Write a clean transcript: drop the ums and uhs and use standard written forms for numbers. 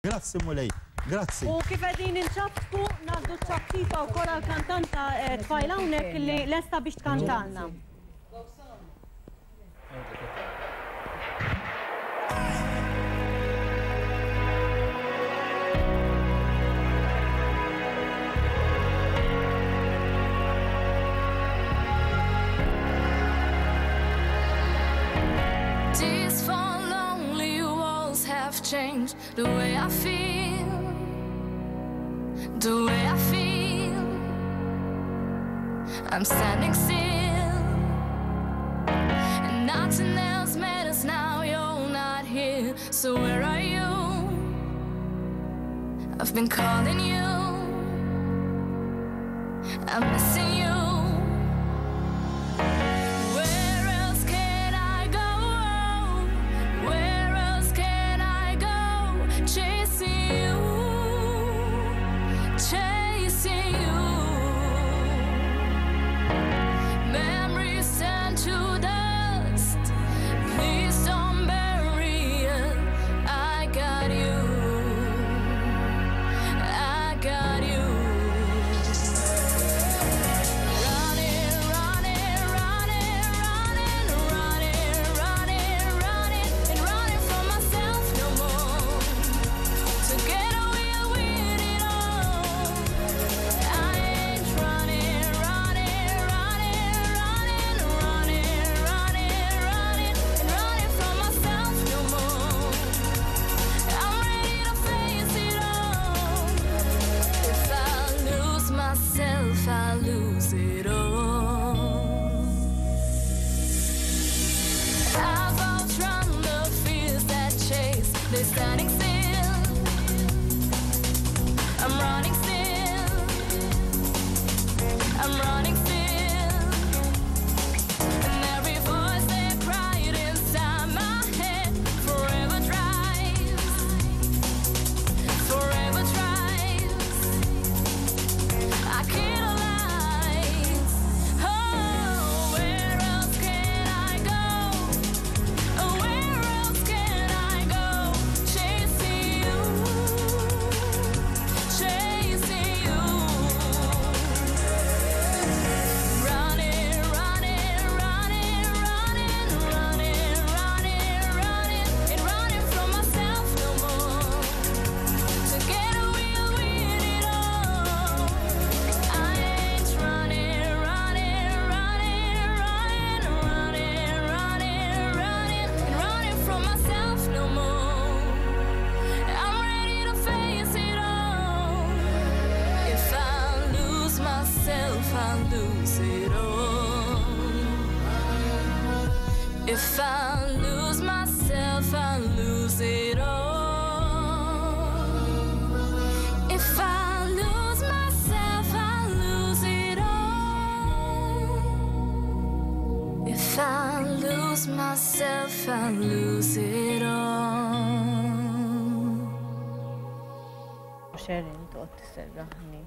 Grazzi mulej, grazzi. U kif qegħdin inċabtu nagħdu ċabtifa wkoll għall-kantanta tfajla hawnhekk li lesta biex tkantalna. Change the way I feel, the way I feel. I'm standing still, and nothing else matters now. You're not here, so where are you? I've been calling you, I'm missing you. Standing still, I'm running still, I'm running still, and every voice they cried inside my head forever tries, I can't lie. Oh, where else can I go? Oh, where else can I go? Chasing you, running, running, running, running, running, running, running, and running from myself no more. To get away with it all, I ain't running, running, running, running, running, running, running, and running from myself no more. I'm ready to face it all. If I lose myself, I lose it all. If I lose myself, I lose it all. If I lose myself, I lose it all. If I lose myself, I lose it all. Xerin toqgħod tisserraħni.